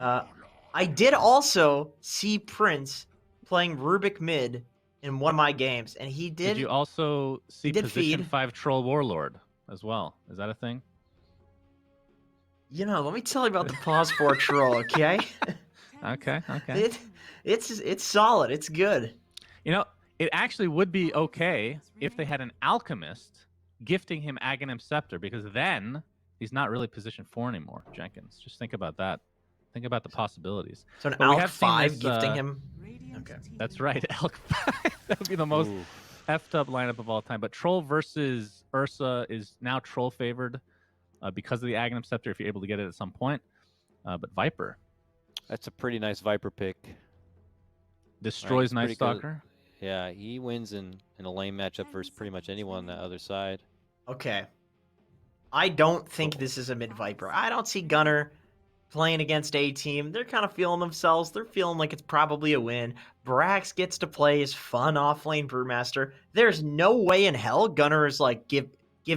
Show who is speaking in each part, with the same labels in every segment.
Speaker 1: Uh, I did also see Prince playing Rubik mid in one of my games, and
Speaker 2: Did you also see
Speaker 1: did
Speaker 2: position
Speaker 1: feed.
Speaker 2: 5 Troll Warlord as well? Is that a thing?
Speaker 1: Let me tell you about the pause for troll, okay?
Speaker 2: Okay. Okay.
Speaker 1: It's solid. It's good.
Speaker 2: It actually would be okay if they had an alchemist gifting him Aghanim Scepter, because then he's not really position 4 anymore, Jenkins. Just think about that. Think about the possibilities.
Speaker 1: So an
Speaker 2: But we
Speaker 1: Alk
Speaker 2: have seen
Speaker 1: 5
Speaker 2: this,
Speaker 1: gifting him. Okay.
Speaker 2: That's right, Elk 5. That would be the most effed up lineup of all time. But Troll versus Ursa is now Troll favored because of the Aghanim Scepter, if you're able to get it at some point. But Viper
Speaker 3: That's a pretty nice Viper pick.
Speaker 2: destroys Night Stalker.
Speaker 3: Yeah, he wins in a lane matchup versus pretty much anyone on the other side.
Speaker 1: Okay. I don't think this is a mid Viper. I don't see Gunner playing against A team. They're kind of feeling themselves. They're feeling like it's probably a win. Brax gets to play his fun offlane Brewmaster. There's no way in hell Gunner is like, give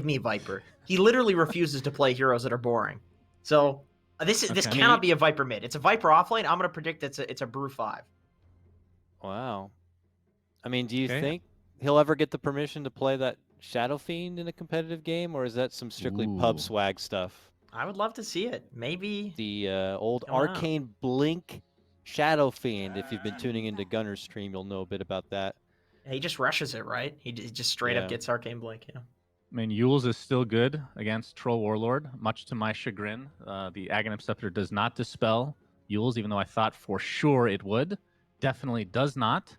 Speaker 1: me Viper. He literally refuses to play heroes that are boring. So this cannot be a Viper mid. It's a Viper offlane. I'm gonna predict it's a Brew 5.
Speaker 3: Wow. I mean, do you think he'll ever get the permission to play that Shadow Fiend in a competitive game, or is that some strictly pub swag stuff?
Speaker 1: I would love to see it. Maybe
Speaker 3: the old Arcane Blink Shadow Fiend. If you've been tuning into Gunner's stream, you'll know a bit about that.
Speaker 1: He just rushes it, right? He just straight up gets Arcane Blink. Yeah.
Speaker 2: I mean, Yules is still good against Troll Warlord, much to my chagrin. The Aghanim Scepter does not dispel Yules, even though I thought for sure it would. Definitely does not.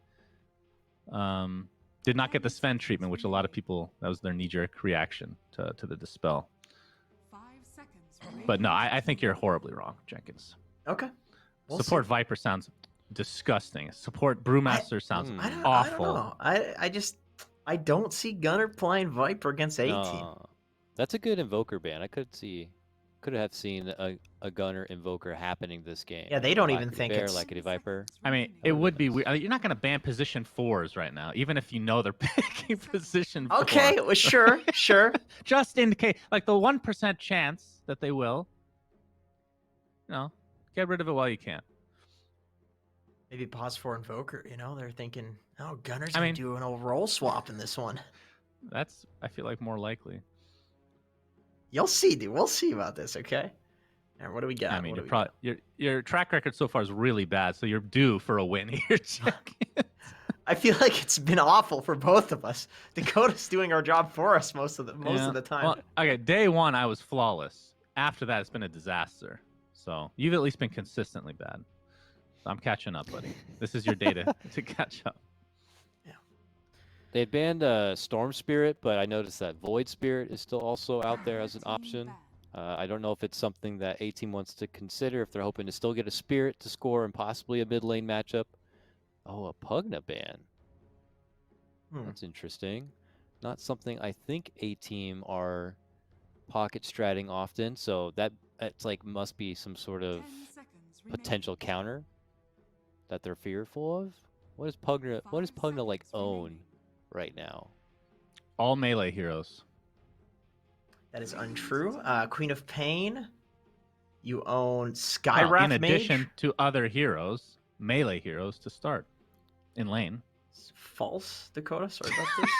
Speaker 2: Did not get the Sven treatment, which a lot of people, that was their knee-jerk reaction to the dispel. But no, I think you're horribly wrong, Jenkins.
Speaker 1: Okay.
Speaker 2: Support Viper sounds disgusting. Support Brewmaster sounds awful.
Speaker 1: I don't know. I don't see Gunner playing Viper against A team.
Speaker 3: That's a good Invoker ban. I could have seen a Gunner Invoker happening this game.
Speaker 1: Yeah, they don't even think it's
Speaker 3: like a Viper.
Speaker 2: I mean, it would be weird. You're not going to ban position 4s right now, even if you know they're picking position 4.
Speaker 1: Okay, well, sure.
Speaker 2: Just in case, like the 1% chance that they will. Get rid of it while you can.
Speaker 1: Maybe pause for Invoker. They're thinking, oh, Gunner's gonna do an old role swap in this one.
Speaker 2: That's, I feel like, more likely.
Speaker 1: You'll see, dude. We'll see about this, okay? All right, what do we got?
Speaker 2: I mean, your track record so far is really bad, so you're due for a win here,
Speaker 1: I feel like it's been awful for both of us. Dakota's doing our job for us most of the time.
Speaker 2: Well, okay, day 1 I was flawless. After that, it's been a disaster. So you've at least been consistently bad. So I'm catching up, buddy. This is your day to catch up.
Speaker 1: Yeah.
Speaker 3: They had banned Storm Spirit, but I noticed that Void Spirit is still also out there as an option. I don't know if it's something that A team wants to consider, if they're hoping to still get a Spirit to score and possibly a mid lane matchup. Oh, a Pugna ban. That's interesting. Not something I think A team are pocket stratting often, so that's like must be some sort of potential counter that they're fearful of. What does Pugna like own right now?
Speaker 2: All melee heroes.
Speaker 1: That is untrue. Queen of Pain. You own Skywrath
Speaker 2: in addition to other heroes, melee heroes to start in lane.
Speaker 1: False, Dakota. Sorry about this.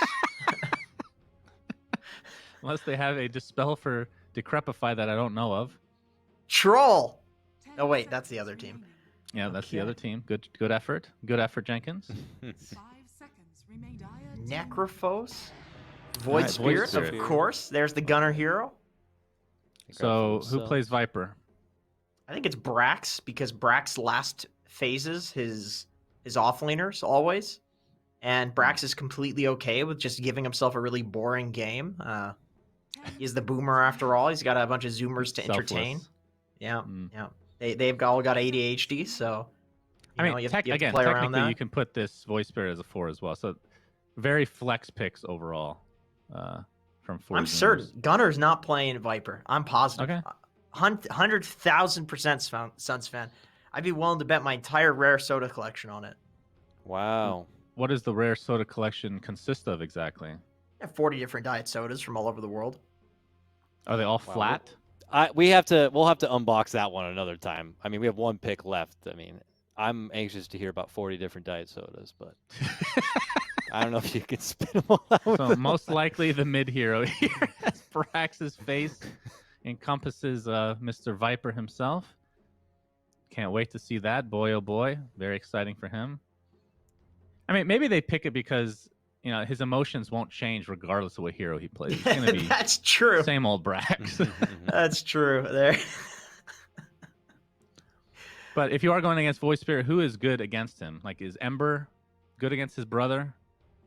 Speaker 2: Unless they have a dispel for Decrepify that I don't know of.
Speaker 1: Troll. Oh wait, that's the other team.
Speaker 2: Yeah, that's the other team. Good effort. Good effort, Jenkins.
Speaker 1: Necrophos. Void Spirit, of course. There's the Gunner hero.
Speaker 2: So who plays Viper?
Speaker 1: I think it's Brax, because Brax last phases his offlaners always. And Brax is completely okay with just giving himself a really boring game. He's the boomer after all. He's got a bunch of zoomers to entertain. Yeah. They've all got ADHD, so you have to play around that.
Speaker 2: You can put this Voice Spirit as a 4 as well. So very flex picks overall from 4.
Speaker 1: I'm certain Gunner's not playing Viper. I'm positive.
Speaker 2: Okay.
Speaker 1: 100,000% Suns fan. I'd be willing to bet my entire rare soda collection on it.
Speaker 3: Wow.
Speaker 2: What does the rare soda collection consist of exactly?
Speaker 1: I have 40 different diet sodas from all over the world.
Speaker 2: Are they all flat?
Speaker 3: We'll have to unbox that one another time. I mean, we have one pick left. I mean, I'm anxious to hear about 40 different diet sodas, but I don't know if you can spin them all out.
Speaker 2: So most likely the mid hero here, as Brax's face encompasses Mr. Viper himself. Can't wait to see that. Boy, oh boy, very exciting for him. I mean, maybe they pick it because his emotions won't change regardless of what hero he plays. It's gonna be
Speaker 1: That's true.
Speaker 2: same old Brax.
Speaker 1: That's true. There.
Speaker 2: But if you are going against Void Spirit, who is good against him? Like, is Ember good against his brother?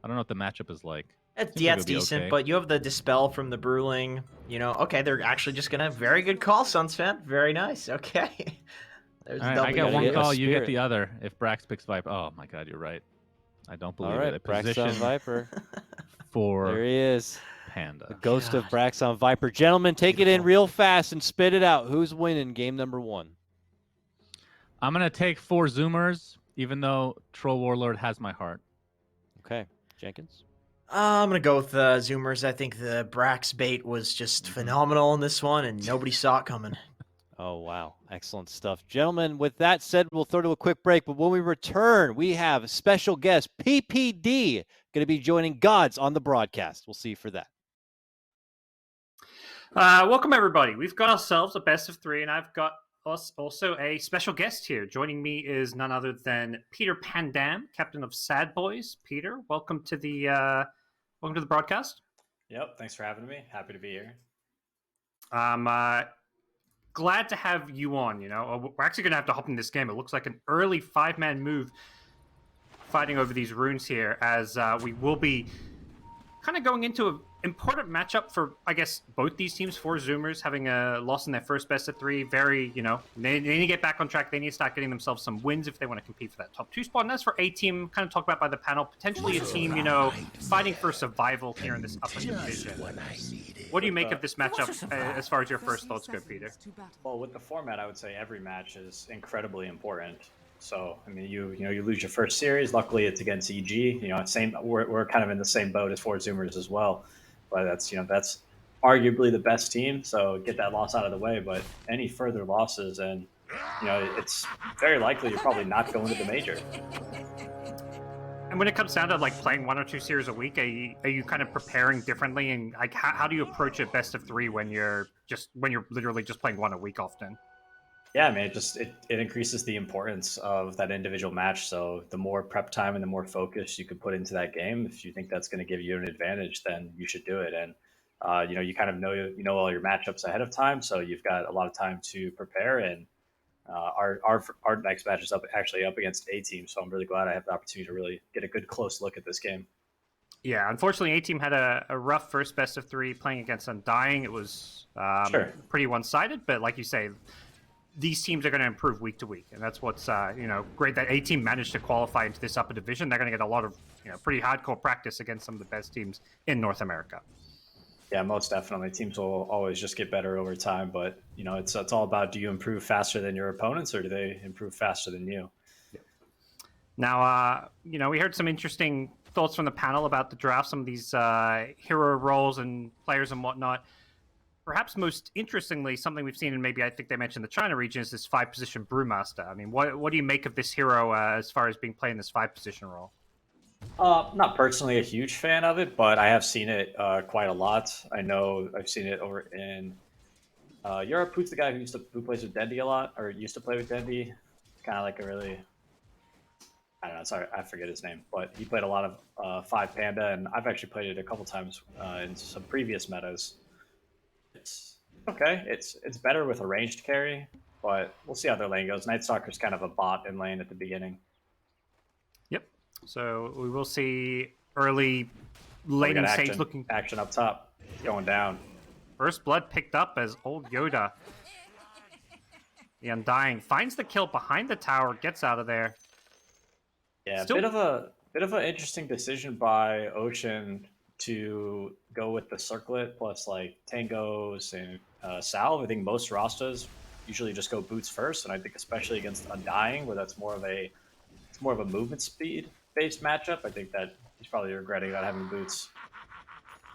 Speaker 2: I don't know what the matchup is like.
Speaker 1: It's
Speaker 2: it would be
Speaker 1: decent,
Speaker 2: okay.
Speaker 1: but you have the Dispel from the Bruling. Okay, they're actually just gonna have very good call, Suns fan. Very nice. Okay. There's
Speaker 2: All right,
Speaker 1: double
Speaker 2: I got one
Speaker 3: get a
Speaker 2: call, you get
Speaker 3: spirit.
Speaker 2: the other. If Brax picks Viper, oh my God, you're right. I don't believe
Speaker 3: All right,
Speaker 2: it. A
Speaker 3: Braxon
Speaker 2: position
Speaker 3: Viper.
Speaker 2: for
Speaker 3: There he is.
Speaker 2: Panda.
Speaker 3: The ghost of
Speaker 1: God.
Speaker 3: Braxon Viper. Gentlemen, take it in
Speaker 1: Beautiful.
Speaker 3: real fast and spit it out. Who's winning game number 1?
Speaker 2: I'm gonna take 4 Zoomers, even though Troll Warlord has my heart.
Speaker 3: Okay, Jenkins.
Speaker 1: I'm gonna go with the Zoomers. I think the Brax bait was just phenomenal in this one, and nobody saw it coming.
Speaker 3: Oh, wow. Excellent stuff. Gentlemen, with that said, we'll throw to a quick break. But when we return, we have a special guest, PPD, going to be joining GoDz on the broadcast. We'll see you for that.
Speaker 4: Welcome, everybody. We've got ourselves a best of 3, and I've got us also a special guest here. Joining me is none other than Peter Pandam, captain of Sad Boys. Peter, welcome to the broadcast.
Speaker 5: Yep, thanks for having me. Happy to be here.
Speaker 4: Glad to have you on. We're actually going to have to hop in this game. It looks like an early 5-man move fighting over these runes here, as we will be kind of going into an important matchup for, I guess, both these teams. 4 Zoomers having a loss in their first best of 3. Very, they need to get back on track. They need to start getting themselves some wins if they want to compete for that top 2 spot. And as for A team, kind of talked about by the panel, potentially a team, fighting for survival here in this upper division. What do you make of this matchup as far as your first thoughts go, Peter?
Speaker 5: Well, with the format, I would say every match is incredibly important. So, I mean, you lose your first series. Luckily, it's against EG. We're kind of in the same boat as 4 Zoomers as well. But that's arguably the best team. So get that loss out of the way. But any further losses, and it's very likely you're probably not going to the major.
Speaker 4: And when it comes down to playing 1 or 2 series a week, are you kind of preparing differently? And how do you approach a best of 3 when you're literally just playing 1 a week often?
Speaker 5: Yeah, I mean, it increases the importance of that individual match. So the more prep time and the more focus you can put into that game, if you think that's going to give you an advantage, then you should do it. And you kind of know all your matchups ahead of time, so you've got a lot of time to prepare. And our next match is actually up against A team, so I'm really glad I have the opportunity to really get a good close look at this game.
Speaker 4: Yeah, unfortunately, A team had a rough first best of 3 playing against Undying. It was pretty one-sided, but like you say, these teams are going to improve week to week, and that's what's great that A team managed to qualify into this upper division. They're going to get a lot of pretty hardcore practice against some of the best teams in North America.
Speaker 5: Yeah, most definitely. Teams will always just get better over time, but it's all about, do you improve faster than your opponents, or do they improve faster than you?
Speaker 4: Yeah. Now, we heard some interesting thoughts from the panel about the draft, some of these hero roles and players and whatnot. Perhaps most interestingly, something we've seen, and maybe I think they mentioned the China region, is this 5-position Brewmaster. I mean, what do you make of this hero as far as being played in this 5-position role?
Speaker 5: Not personally a huge fan of it, but I have seen it quite a lot. I know I've seen it over in Europe. Who's the guy who plays with Dendy a lot, or used to play with Dendy? Kind of like a really, I don't know, sorry, I forget his name, but he played a lot of 5 Panda, and I've actually played it a couple times in some previous metas. It's okay. It's better with a ranged carry, but we'll see how their lane goes. Night Stalker's kind of a bot in lane at the beginning.
Speaker 4: Yep. So we will see early laning stage looking
Speaker 5: action up top, going down.
Speaker 4: First blood picked up as old Yoda, the Undying, finds the kill behind the tower, gets out of there.
Speaker 5: Yeah, bit of an interesting decision by Ocean to go with the circlet plus tangos and salve. I think most rosters usually just go boots first, and I think especially against Undying, where that's more of a movement speed based matchup, I think that he's probably regretting not having boots.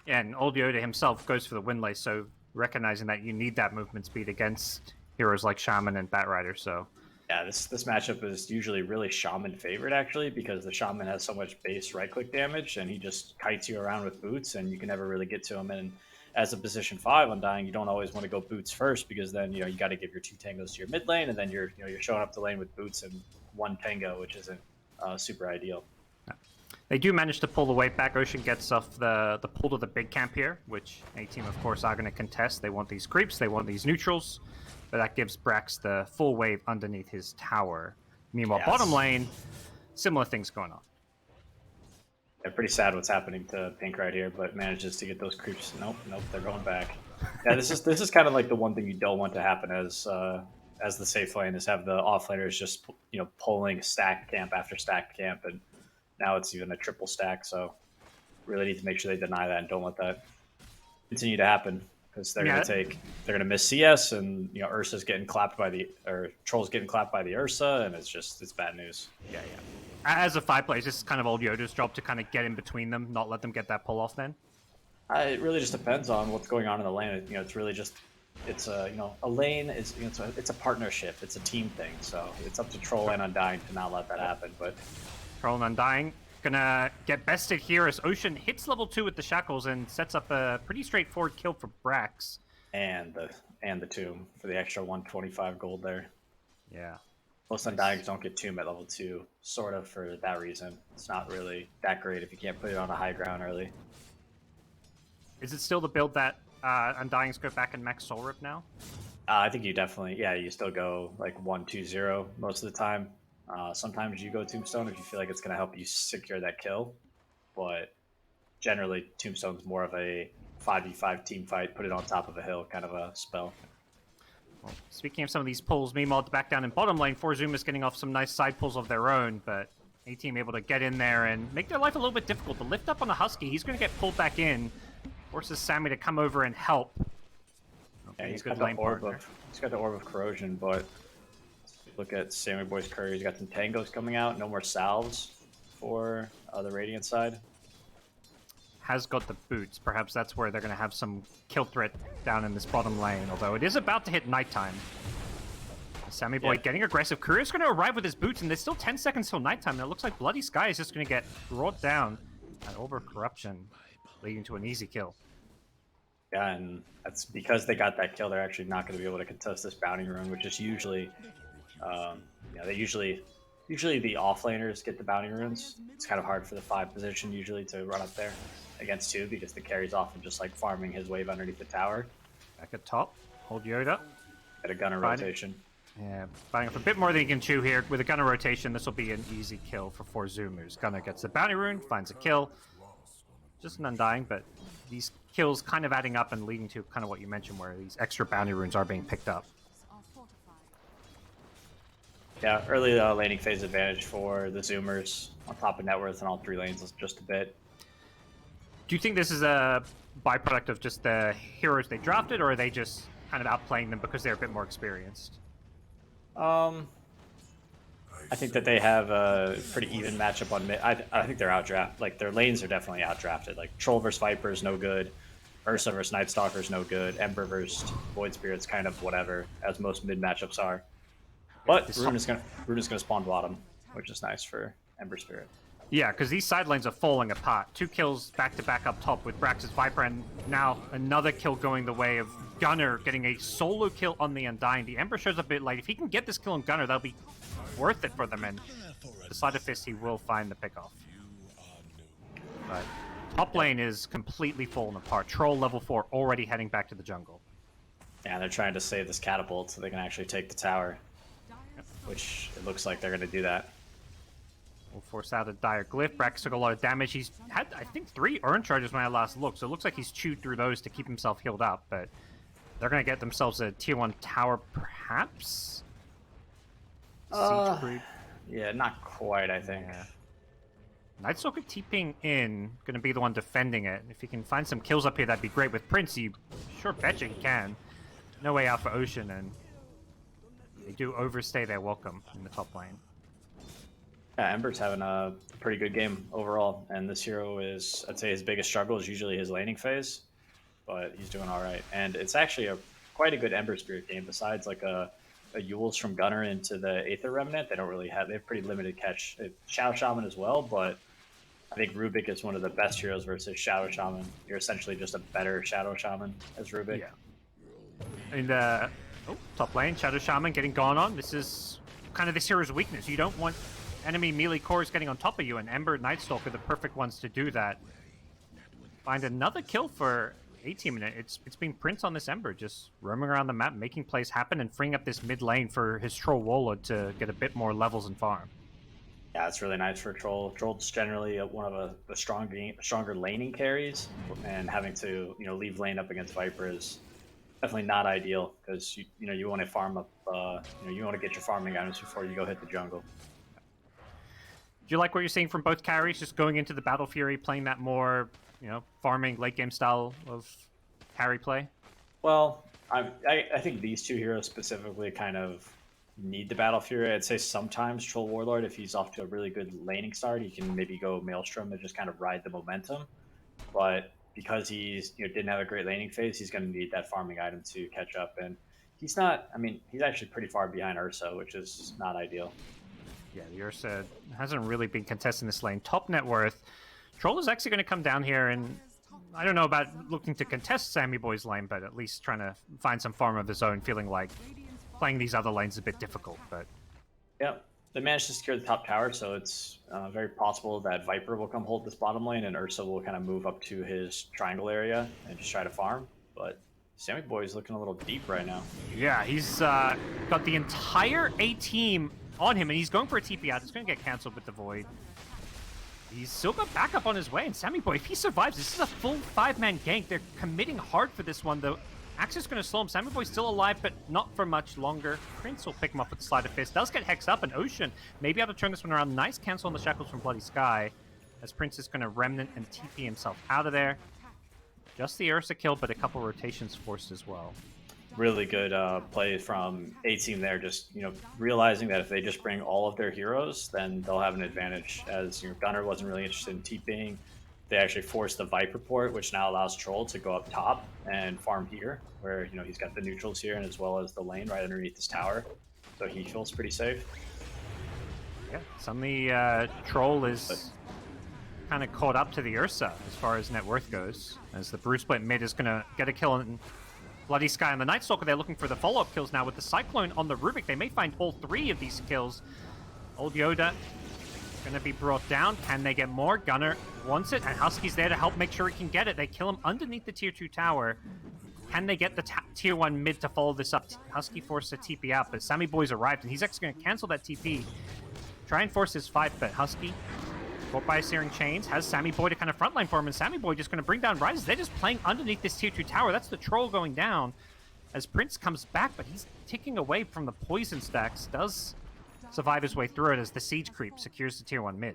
Speaker 4: Yeah, and old Yoda himself goes for the Windlace, so recognizing that you need that movement speed against heroes like Shaman and Batrider. So
Speaker 5: Yeah, this matchup is usually really Shaman favored actually, because the Shaman has so much base right click damage and he just kites you around with boots and you can never really get to him. And as a position 5 Undying, you don't always want to go boots first, because then you got to give your 2 tangos to your mid lane, and then you're showing up the lane with boots and 1 tango, which isn't super ideal.
Speaker 4: they do manage to pull the weight back. Ocean gets off the pull to the big camp here, which A-Team, of course, are going to contest. They want these creeps, they want these neutrals, but that gives Brax the full wave underneath his tower. Meanwhile,
Speaker 5: Yes.
Speaker 4: bottom lane, similar things going on.
Speaker 5: Yeah, pretty sad what's happening to Pink right here, but manages to get those creeps. Nope, they're going back. Yeah, this is kind of like the one thing you don't want to happen as the safe lane, is have the offlaners just pulling stacked camp after stacked camp, and now it's even a triple stack. So really need to make sure they deny that and don't let that continue to happen, because they're gonna miss CS, and Ursa's getting clapped by Troll's getting clapped by the Ursa, and it's bad news.
Speaker 4: Yeah. As a 5 player, this is kind of old Yoda's job to kind of get in between them, not let them get that pull off then.
Speaker 5: It really just depends on what's going on in the lane. It's really just a lane is it's a partnership, it's a team thing. So it's up to Troll and Undying to not let that happen. But
Speaker 4: Troll and Undying gonna get bested here as Ocean hits level 2 with the shackles and sets up a pretty straightforward kill for Brax.
Speaker 5: And the tomb for the extra 125 gold there.
Speaker 4: Yeah.
Speaker 5: Most Undyings don't get tomb at level 2, sort of for that reason. It's not really that great if you can't put it on a high ground early.
Speaker 4: Is it still the build that Undyings go back and max Soul Rip now?
Speaker 5: I think you definitely, you still go like 1-2-0 most of the time. Sometimes you go Tombstone if you feel like it's going to help you secure that kill, but generally Tombstone's more of a 5v5 team fight, put it on top of a hill kind of a spell.
Speaker 4: Well, speaking of some of these pulls, meanwhile, back down in bottom lane, Forzuma's getting off some nice side pulls of their own, but A-Team able to get in there and make their life a little bit difficult. The lift up on the Husky, he's going to get pulled back in, forces Sammy to come over and help.
Speaker 5: Yeah, he's got the orb of corrosion, but look at Sammy Boy's Curry. He's got some tangos coming out, no more salves for the Radiant side.
Speaker 4: Has got the boots. Perhaps that's where they're going to have some kill threat down in this bottom lane, although it is about to hit nighttime. Sammy Boy getting aggressive. Courier's going to arrive with his boots, and there's still 10 seconds till nighttime, and it looks like Bloody Sky is just going to get brought down at Orb of Corruption, leading to an easy kill.
Speaker 5: Yeah, and that's because they got that kill. They're actually not going to be able to contest this bounty rune, which is usually, usually the offlaners get the bounty runes. It's kind of hard for the 5 position usually to run up there against 2, because the carry's often just like farming his wave underneath the tower.
Speaker 4: Back at top, hold Yoda.
Speaker 5: At a gunner rotation.
Speaker 4: Yeah, fighting up a bit more than he can chew here. With a gunner rotation, this will be an easy kill for Forzuma's. Gunner gets the bounty rune, finds a kill. Just an Undying, but these kills kind of adding up and leading to kind of what you mentioned, where these extra bounty runes are being picked up.
Speaker 5: Yeah, early laning phase advantage for the Zoomers on top of net worth in all 3 lanes just a bit.
Speaker 4: Do you think this is a byproduct of just the heroes they drafted, or are they just kind of outplaying them because they're a bit more experienced?
Speaker 5: I think that they have a pretty even matchup on mid. I think they're outdrafted. Like, their lanes are definitely outdrafted. Like, Troll vs Viper is no good. Ursa vs Night Stalker is no good. Ember vs Void Spirit's kind of whatever, as most mid matchups are. But Rune is gonna spawn bottom, which is nice for Ember Spirit.
Speaker 4: Yeah, because these side lanes are falling apart. 2 kills back-to-back up top with Brax's Viper, and now another kill going the way of Gunner getting a solo kill on the Undying. The Ember shows up a bit late. If he can get this kill on Gunner, that'll be worth it for them, and the side of Fist, he will find the pickoff. But top lane is completely falling apart. Troll level 4 already heading back to the jungle.
Speaker 5: Yeah, they're trying to save this catapult so they can actually take the tower, which it looks like they're going to do that.
Speaker 4: We'll force out a Dire Glyph. Brax took a lot of damage. He's had, I think, 3 Urn Charges when I last looked, so it looks like he's chewed through those to keep himself healed up, but they're going to get themselves a tier 1 tower, perhaps? Siege creep.
Speaker 5: Yeah, not quite, I think.
Speaker 4: Yeah. Nightstalker TPing in, going to be the one defending it. If he can find some kills up here, that'd be great. With Prince, you sure betcha he can. No way out for Ocean, and they do overstay their welcome in the top lane.
Speaker 5: Yeah, Ember's having a pretty good game overall, and this hero is, I'd say his biggest struggle is usually his laning phase. but he's doing all right. And it's actually quite a good Ember Spirit game. Besides like a Yules from Gunner into the Aether Remnant, they have pretty limited catch. Shadow Shaman as well, but I think Rubik is one of the best heroes versus Shadow Shaman. You're essentially just a better Shadow Shaman as Rubik.
Speaker 4: Yeah. In the top lane, Shadow Shaman getting gone on. This is kind of this hero's weakness. You don't want enemy melee cores getting on top of you, and Ember and Nightstalker are the perfect ones to do that. Find another kill for A-Team, and it's been Prince on this Ember, just roaming around the map, making plays happen, and freeing up this mid lane for his Troll Warlord to get a bit more levels and farm.
Speaker 5: Yeah, it's really nice for Troll. Troll's generally one of the stronger laning carries, and having to leave lane up against Viper is definitely not ideal because you want to farm up. You want to get your farming items before you go hit the jungle.
Speaker 4: Do you like what you're seeing from both carries? Just going into the Battle Fury, playing that more, farming late game style of carry play?
Speaker 5: Well, I think these two heroes specifically kind of need the Battle Fury. I'd say sometimes Troll Warlord, if he's off to a really good laning start, he can maybe go Maelstrom and just kind of ride the momentum. But because he's didn't have a great laning phase, he's going to need that farming item to catch up. And he's not. I mean, he's actually pretty far behind Ursa, which is not ideal.
Speaker 4: Yeah, the Ursa hasn't really been contesting this lane. Top net worth. Troll is actually going to come down here, and I don't know about looking to contest Sammy Boy's lane, but at least trying to find some farm of his own, feeling like playing these other lanes is a bit difficult. But
Speaker 5: yeah, they managed to secure the top tower, so it's very possible that Viper will come hold this bottom lane, and Ursa will kind of move up to his triangle area and just try to farm. But Sammy Boy is looking a little deep right now.
Speaker 4: Yeah, he's got the entire A-Team on him, and he's going for a TP out. It's going to get cancelled with the Void. He's still got backup on his way, and Sammy Boy, if he survives, this is a full 5-man gank. They're committing hard for this one, though. Axe is going to slow him. Sammy Boy's still alive, but not for much longer. Prince will pick him up with the Sleight of Fist. Does get hexed up, and Ocean maybe able to turn this one around. Nice cancel on the Shackles from Bloody Sky, as Prince is going to Remnant and TP himself out of there. Just the Ursa kill, but a couple rotations forced as well.
Speaker 5: Really good play from A-Team there, just realizing that if they just bring all of their heroes, then they'll have an advantage. As Gunner wasn't really interested in TPing, they actually forced the Viper port, which now allows Troll to go up top and farm here, where he's got the neutrals here and as well as the lane right underneath this tower, so he feels pretty safe.
Speaker 4: Yeah, suddenly Troll is kind of caught up to the Ursa as far as net worth goes, as the Bruce Split mid is going to get a kill in Bloody Sky and the Night Stalker. They're looking for the follow-up kills now with the Cyclone on the Rubik. They may find all 3 of these kills. Old Yoda going to be brought down. Can they get more? Gunner wants it, and Husky's there to help make sure he can get it. They kill him underneath the tier 2 tower. Can they get the tier 1 mid to follow this up? Husky forced a TP out, but Sammy Boy's arrived, and he's actually going to cancel that TP. Try and force his fight, but Husky, caught by a Searing Chains, has Sammy Boy to kind of frontline for him, and Sammy Boy just going to bring down Rises. They're just playing underneath this tier 2 tower. That's the Troll going down as Prince comes back, but he's ticking away from the poison stacks. Does survive his way through it as the Siege Creep secures the tier 1 mid.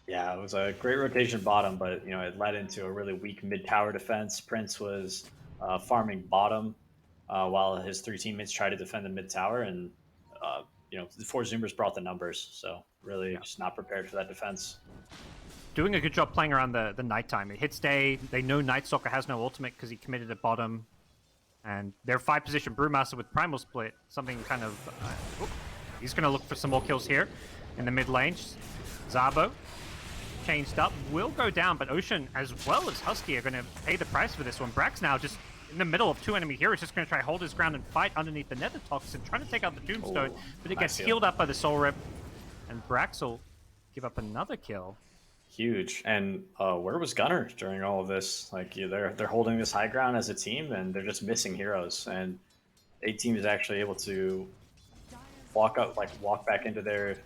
Speaker 5: Yeah, it was a great rotation bottom, but it led into a really weak mid-tower defense. Prince was farming bottom while his 3 teammates tried to defend the mid-tower, and the 4 Zoomers brought the numbers, so really just not prepared for that defense.
Speaker 4: Doing a good job playing around the nighttime. It hits day. They know Nightstalker has no ultimate because he committed at bottom. And their 5-position Brewmaster with Primal Split, something kind of... he's going to look for some more kills here in the mid lane. Zabo, changed up, will go down, but Ocean as well as Husky are going to pay the price for this one. Brax now just in the middle of 2 enemy heroes, just going to try hold his ground and fight underneath the Nether Toxin, trying to take out the Doomstone, but it gets healed up by the Soul Rip, and Brax will give up another kill.
Speaker 5: Huge. And where was Gunner during all of this? Like, they're holding this high ground as a team, and they're just missing heroes. And A-Team is actually able to walk back into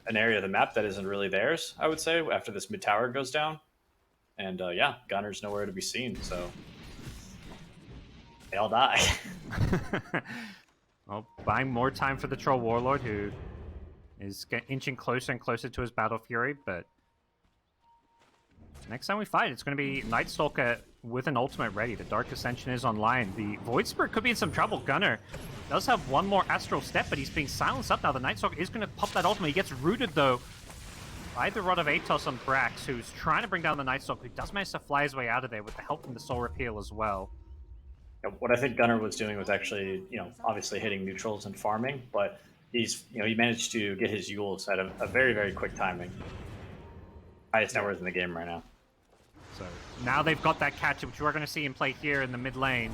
Speaker 5: an area of the map that isn't really theirs, I would say, after this mid tower goes down. And yeah, Gunner's nowhere to be seen, so they all die.
Speaker 4: Well, buying more time for the Troll Warlord, who is inching closer and closer to his Battle Fury, but next time we fight, it's going to be Nightstalker with an ultimate ready. The Dark Ascension is online. The Void Spirit could be in some trouble. Gunner does have one more Astral Step, but he's being silenced up now. The Nightstalker is going to pop that ultimate. He gets rooted, though. by the Rod of Atos on Brax, who's trying to bring down the Night Stalker, who does manage to fly his way out of there with the help from the Soul Repeal as well.
Speaker 5: What I think Gunnar was doing was actually, obviously hitting neutrals and farming, but he managed to get his Yules at a very, very quick timing. Highest net worth in the game right now.
Speaker 4: So now they've got that catch, which we're going to see him play here in the mid lane.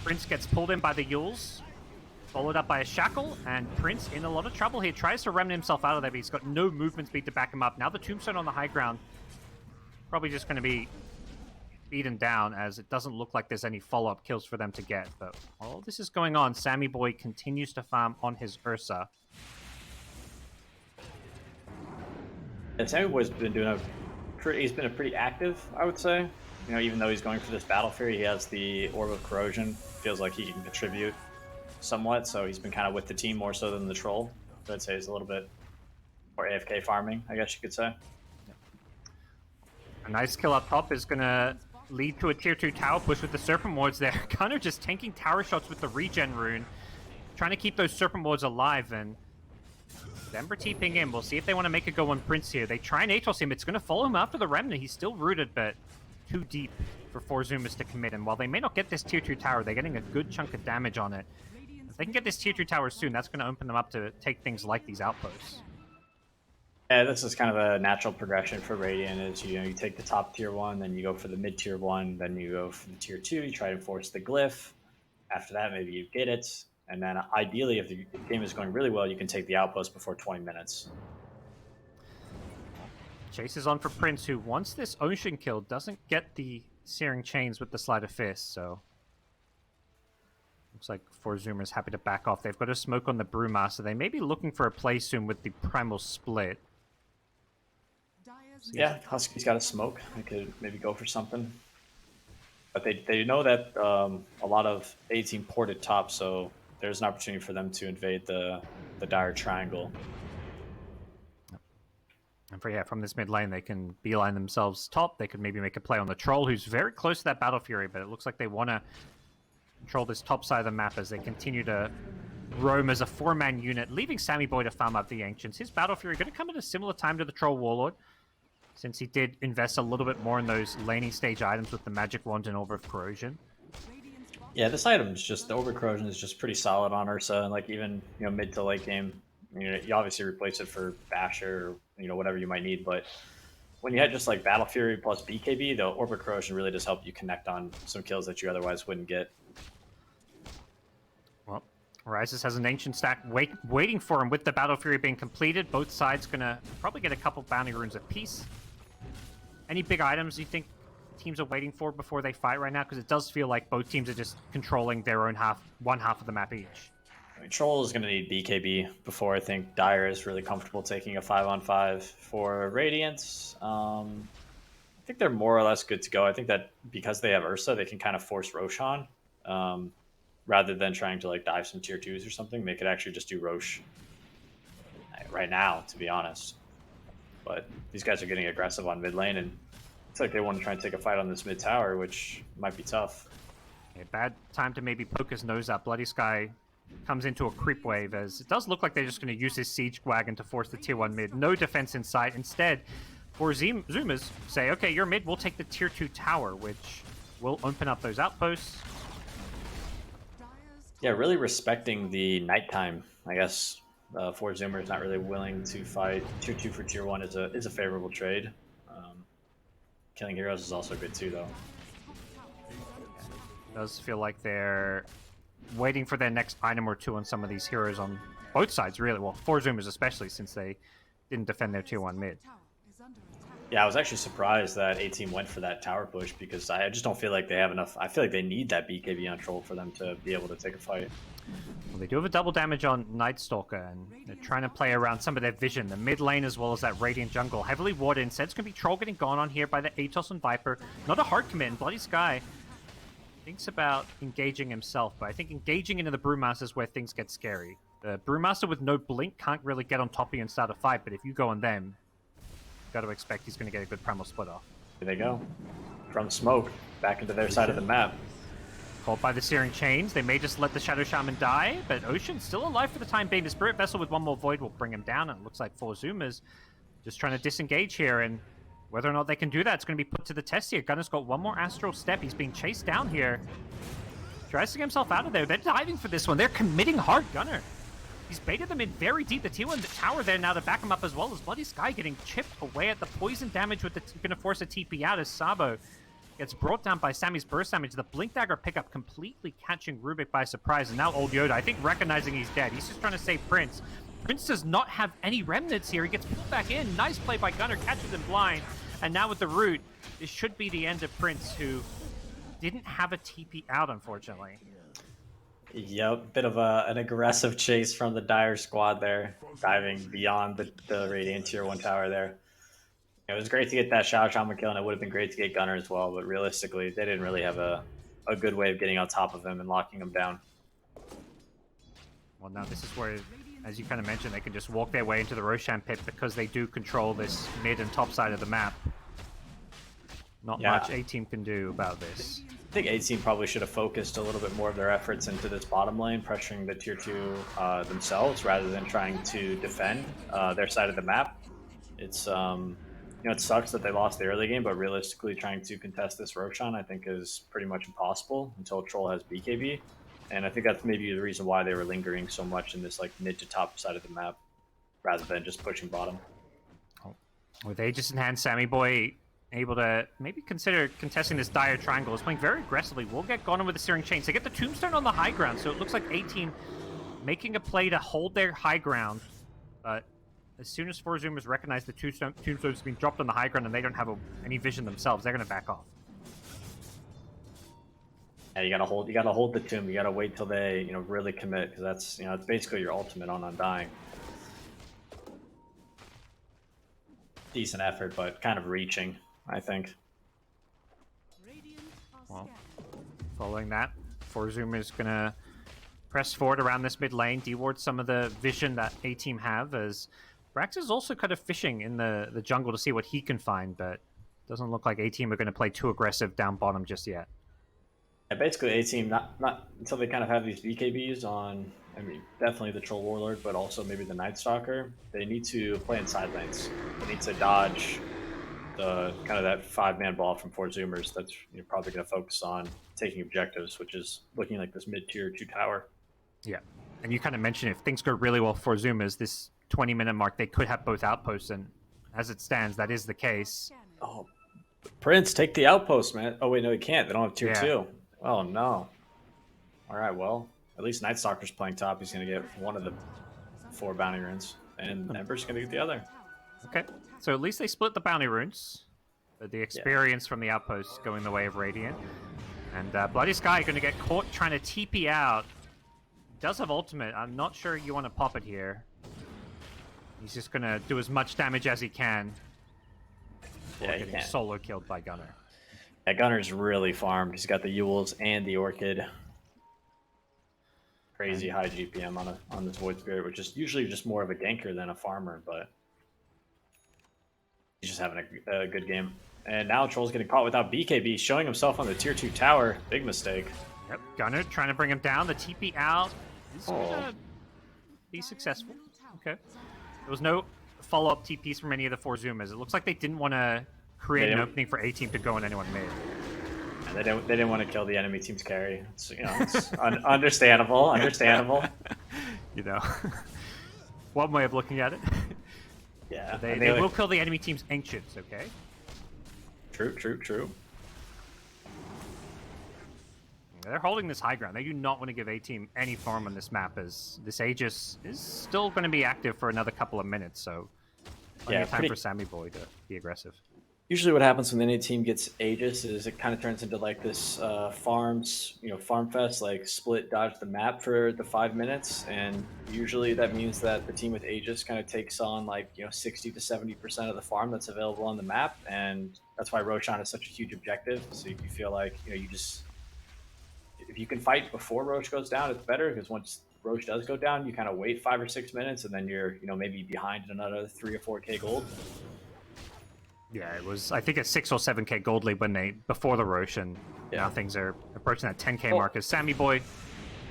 Speaker 4: Prince gets pulled in by the Yules, followed up by a Shackle, and Prince in a lot of trouble here. Tries to remnant himself out of there, but he's got no movement speed to back him up. Now the Tombstone on the high ground, probably just going to be beaten down, as it doesn't look like there's any follow-up kills for them to get. But while this is going on, Sammy Boy continues to farm on his Ursa.
Speaker 5: And Sammy Boy's been doing he's been pretty active, I would say. Even though he's going for this Battle Fury, he has the Orb of Corrosion. Feels like he can contribute somewhat, so he's been kind of with the team more so than the Troll. So I'd say he's a little bit more AFK farming, I guess you could say.
Speaker 4: A nice kill up top is going to lead to a tier 2 tower push with the Serpent Wards there. Gunnar just tanking tower shots with the regen rune, trying to keep those Serpent Wards alive, and Denver TPing in. We'll see if they want to make a go on Prince here. They try and Atos him. It's going to follow him after the Remnant. He's still rooted, but too deep for 4Zoomers to commit. And while they may not get this tier 2 tower, they're getting a good chunk of damage on it. If they can get this tier 2 tower soon, that's going to open them up to take things like these outposts.
Speaker 5: Yeah, this is kind of a natural progression for Radiant. Is you take the top tier 1, then you go for the mid tier 1, then you go for the tier 2. You try to force the glyph. After that, maybe you get it. And then ideally, if the game is going really well, you can take the outpost before 20 minutes.
Speaker 4: Chase is on for Prince, who once this Ocean kill doesn't get the Searing Chains with the Sleight of Fist, so looks like 4Zoomers happy to back off. They've got a smoke on the Brewmaster. They may be looking for a play soon with the Primal Split.
Speaker 5: Yeah, Husky's got a smoke. They could maybe go for something. But they know that a lot of A team ported top, so there's an opportunity for them to invade the Dire Triangle.
Speaker 4: And from this mid lane, they can beeline themselves top. They could maybe make a play on the Troll, who's very close to that Battle Fury, but it looks like they want to control this top side of the map as they continue to roam as a 4-man unit, leaving Sammy Boy to farm up the Ancients. His Battle Fury going to come at a similar time to the Troll Warlord, since he did invest a little bit more in those laning stage items with the Magic Wand and Orb of Corrosion.
Speaker 5: Yeah, this item is just, the Orb of Corrosion is just pretty solid on Ursa, and like even mid to late game, you obviously replace it for Basher or whatever you might need, but when you had just like Battle Fury plus BKB, the Orb of Corrosion really does help you connect on some kills that you otherwise wouldn't get.
Speaker 4: Well, Rises has an Ancient stack waiting for him with the Battle Fury being completed. Both sides gonna probably get a couple bounty runes apiece. Any big items you think teams are waiting for before they fight right now? Because it does feel like both teams are just controlling their own one half of the map each.
Speaker 5: I mean, Troll is going to need BKB before I think Dire is really comfortable taking a 5-on-5 for Radiant. I think they're more or less good to go. I think that because they have Ursa, they can kind of force Roshan rather than trying to like dive some tier 2s or something. They could actually just do Rosh right now, to be honest. But these guys are getting aggressive on mid lane, and it's like they want to try and take a fight on this mid tower, which might be tough.
Speaker 4: A bad time to maybe poke his nose up. Bloody Sky comes into a creep wave, as it does look like they're just going to use his siege wagon to force the tier 1 mid. No defense in sight. Instead, for Zoomers say, okay, you're mid, we'll take the tier 2 tower, which will open up those outposts.
Speaker 5: Yeah, really respecting the nighttime, I guess. 4Zoomers not really willing to fight tier 2 for tier 1 is a favorable trade. Killing heroes is also good too, though.
Speaker 4: It does feel like they're waiting for their next item or two on some of these heroes on both sides, really. Well, 4Zoomers especially, since they didn't defend their tier 1 mid.
Speaker 5: Yeah, I was actually surprised that A-Team went for that tower push, because I just don't feel like they have enough. I feel like they need that BKB on Troll for them to be able to take a fight.
Speaker 4: Well, they do have a double damage on Night Stalker, and they're trying to play around some of their vision. The mid lane as well as that Radiant jungle. Heavily warded. Instead, it's going to be Troll getting gone on here by the Atos and Viper. Not a hard commit, and Bloody Sky thinks about engaging himself, but I think engaging into the Brewmaster is where things get scary. The Brewmaster with no blink can't really get on top of you and start a fight, but if you go on them, you've got to expect he's going to get a good Primal Split off.
Speaker 5: Here they go. From smoke, back into their side of the map.
Speaker 4: Caught by the Searing Chains. They may just let the Shadow Shaman die, but Ocean's still alive for the time being. The Spirit Vessel with one more Void will bring him down, and it looks like 4Zoomers just trying to disengage here, and whether or not they can do that, it's going to be put to the test here. Gunner's got one more astral step. He's being chased down here. Tries to get himself out of there. They're diving for this one. They're committing hard. Gunner. He's baited them in very deep. The T1 tower there now to back him up as well as Bloody Sky getting chipped away at the poison damage with the going to force a TP out as Sabo gets brought down by Sammy's burst damage. The Blink Dagger pickup completely catching Rubik by surprise. And now Old Yoda, I think, recognizing he's dead. He's just trying to save Prince. Prince does not have any remnants here. He gets pulled back in. Nice play by Gunner. Catches him blind. And now with the root, this should be the end of Prince, who didn't have a TP out, unfortunately.
Speaker 5: Yep, bit of an aggressive chase from the Dire squad there, diving beyond the Radiant Tier 1 tower there. It was great to get that Shao Shaman kill, and it would have been great to get Gunner as well, but realistically, they didn't really have a good way of getting on top of him and locking him down.
Speaker 4: Well, now this is where, as you kind of mentioned, they can just walk their way into the Roshan pit because they do control this mid and top side of the map. Not much A-Team can do about this.
Speaker 5: I think A-Team probably should have focused a little bit more of their efforts into this bottom lane, pressuring the Tier 2 themselves, rather than trying to defend their side of the map. It's, it sucks that they lost the early game, but realistically trying to contest this Roshan, I think, is pretty much impossible until Troll has BKB. And I think that's maybe the reason why they were lingering so much in this like mid to top side of the map, rather than just pushing bottom.
Speaker 4: With Aegis in hand, Sammy Boy able to maybe consider contesting this dire triangle. Is playing very aggressively. Will get gone with the Searing Chains. They get the Tombstone on the high ground, so it looks like A-Team making a play to hold their high ground. But as soon as Four Zoomers recognize the Tombstone's being dropped on the high ground and they don't have any vision themselves, they're going to back off.
Speaker 5: Yeah, you gotta hold the tomb. You gotta wait till they, really commit, because that's, it's basically your ultimate on Undying. Decent effort, but kind of reaching, I think.
Speaker 4: Well, following that, Fourzoom is gonna press forward around this mid lane, deward some of the vision that A-Team have, as Brax is also kind of fishing in the jungle to see what he can find, but doesn't look like A-Team are going to play too aggressive down bottom just yet.
Speaker 5: Yeah, basically A-Team, not until they kind of have these BKBs on, definitely the Troll Warlord, but also maybe the Night Stalker, they need to play in side lanes. They need to dodge the kind of that 5-man ball from Four Zoomers that's probably going to focus on taking objectives, which is looking like this mid-tier 2 tower.
Speaker 4: Yeah, and you kind of mentioned if things go really well for Zoomers, this 20-minute mark, they could have both outposts, and as it stands, that is the case.
Speaker 5: Oh, Prince, take the outpost, man. Oh, wait, no, he can't. They don't have tier 2. Oh, no. All right, well, at least Night Stalker's playing top. He's going to get one of the 4 bounty runes, and Ember's going to get the other.
Speaker 4: Okay, so at least they split the bounty runes, but the experience from the outpost going the way of Radiant. And Bloody Sky going to get caught trying to TP out. Does have ultimate. I'm not sure you want to pop it here. He's just going to do as much damage as he can.
Speaker 5: Yeah,
Speaker 4: getting solo killed by Gunner.
Speaker 5: Yeah, Gunner's really farmed. He's got the Ewels and the Orchid. Crazy high GPM on this Void Spirit, which is usually just more of a ganker than a farmer, but he's just having a good game. And now Troll's getting caught without BKB, showing himself on the tier 2 tower. Big mistake.
Speaker 4: Yep, Gunner trying to bring him down. The TP out is gonna be successful. Okay. There was no follow-up TPs from any of the Four Zoomers. It looks like they didn't want to create an opening for A-Team to go on anyone mid.
Speaker 5: They didn't want to kill the enemy team's carry. It's, it's understandable.
Speaker 4: One way of looking at it.
Speaker 5: Yeah.
Speaker 4: They will kill the enemy team's ancients, okay?
Speaker 5: True.
Speaker 4: They're holding this high ground. They do not want to give A-Team any farm on this map, as this Aegis is still going to be active for another couple of minutes, so plenty of time for Sammy Boy to be aggressive.
Speaker 5: Usually what happens when any team gets Aegis is it kind of turns into like this farm fest, like split dodge the map for the 5 minutes, and usually that means that the team with Aegis kind of takes on 60 to 70% of the farm that's available on the map, and that's why Roshan is such a huge objective. So you feel like if you can fight before Roche goes down, it's better, because once Roche does go down, you kind of wait 5 or 6 minutes, and then you're maybe behind another 3 or 4k gold.
Speaker 4: Yeah, it was, I think, a 6 or 7k gold lead before the Roche, and now things are approaching that 10k mark as Sammy Boy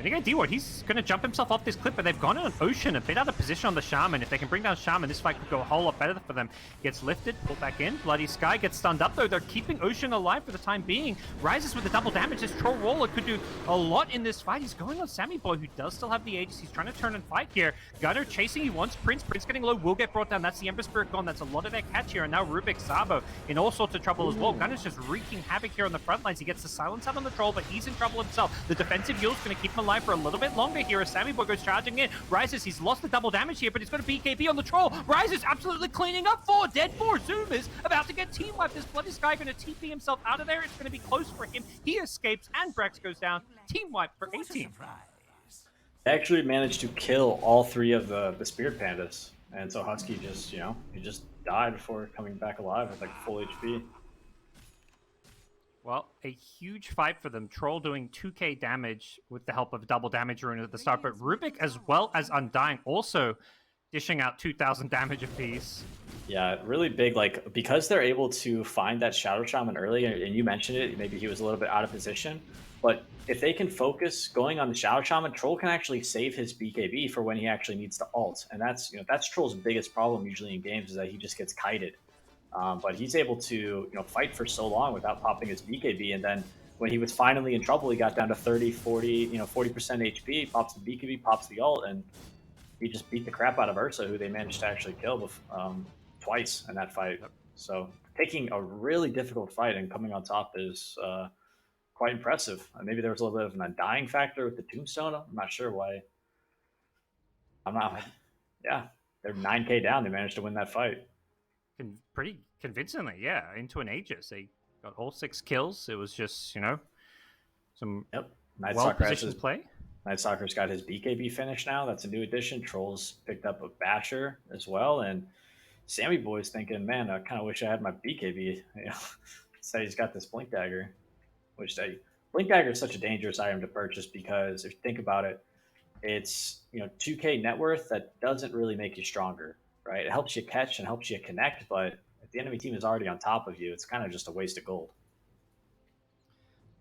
Speaker 4: And again, D-Ward, he's going to jump himself off this cliff, but they've gone in an Ocean, a bit out of position on the Shaman. If they can bring down Shaman, this fight could go a whole lot better for them. Gets lifted, pulled back in. Bloody Sky gets stunned up, though. They're keeping Ocean alive for the time being. Rises with the double damage. This Troll Roller could do a lot in this fight. He's going on Sammy Boy, who does still have the Aegis. He's trying to turn and fight here. Gunner chasing, he wants Prince. Prince getting low, will get brought down. That's the Ember Spirit gone. That's a lot of their catch here. And now Rubik Sabo in all sorts of trouble as well. Gunner's just wreaking havoc here on the front lines. He gets the silence out on the Troll, but he's in trouble himself. The defensive Yule's going to keep him alive for a little bit longer here as Sammy Boy goes charging in. Rises, he's lost the double damage here, but he's got a BKB on the Troll. Rises absolutely cleaning up. Dead 4 Zoomers about to get team wiped. This Bloody Sky going to TP himself out of there. It's going to be close for him. He escapes and Brex goes down. Team wipe for 18.
Speaker 5: They actually managed to kill all 3 of the Spirit Pandas. And so Husky just, he just died before coming back alive with like full HP.
Speaker 4: Well, a huge fight for them. Troll doing 2k damage with the help of double damage rune at the start, but Rubik as well as Undying also dishing out 2,000 damage apiece.
Speaker 5: Yeah, really big, like, because they're able to find that Shadow Shaman early, and you mentioned it, maybe he was a little bit out of position, but if they can focus going on the Shadow Shaman, Troll can actually save his BKB for when he actually needs to ult, and that's Troll's biggest problem usually in games, is that he just gets kited. But he's able to fight for so long without popping his BKB, and then when he was finally in trouble, he got down to 30, 40, 40% HP, pops the BKB, pops the ult, and he just beat the crap out of Ursa, who they managed to actually kill twice in that fight. So taking a really difficult fight and coming on top is quite impressive. Maybe there was a little bit of an undying factor with the tombstone. I'm not sure why. Yeah, they're 9k down. They managed to win that fight.
Speaker 4: Pretty convincingly, yeah, into an Aegis. They got all 6 kills. It was just, some well-positioned play.
Speaker 5: Night Stalker's got his BKB finish now. That's a new addition. Trolls picked up a Basher as well. And Sammy Boy's thinking, man, I kind of wish I had my BKB. So he's got this Blink Dagger, Blink Dagger is such a dangerous item to purchase because if you think about it, it's 2k net worth that doesn't really make you stronger, right? It helps you catch and helps you connect, but if the enemy team is already on top of you, it's kind of just a waste of gold.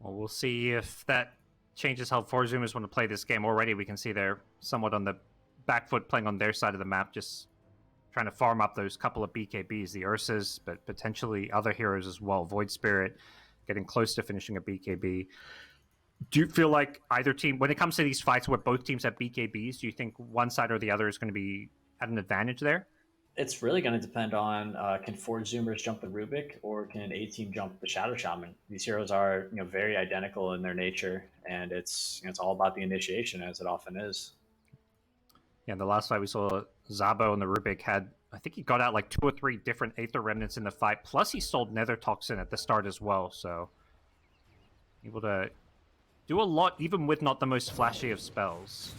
Speaker 4: Well, we'll see if that changes how 4 Zoomers want to play this game. Already we can see they're somewhat on the back foot playing on their side of the map, just trying to farm up those couple of BKBs, the Ursas, but potentially other heroes as well. Void Spirit getting close to finishing a BKB. Do you feel like either team, when it comes to these fights where both teams have BKBs, do you think one side or the other is going to be at an advantage there?
Speaker 5: It's really going to depend on can 4 Zoomers jump the Rubik or can A team jump the Shadow Shaman. These heroes are very identical in their nature, and it's all about the initiation, as it often is.
Speaker 4: Yeah, the last fight we saw, Zabo and the Rubik had, I think he got out like 2 or 3 different Aether Remnants in the fight, plus he sold Nether Toxin at the start as well, so able to do a lot even with not the most flashy of spells.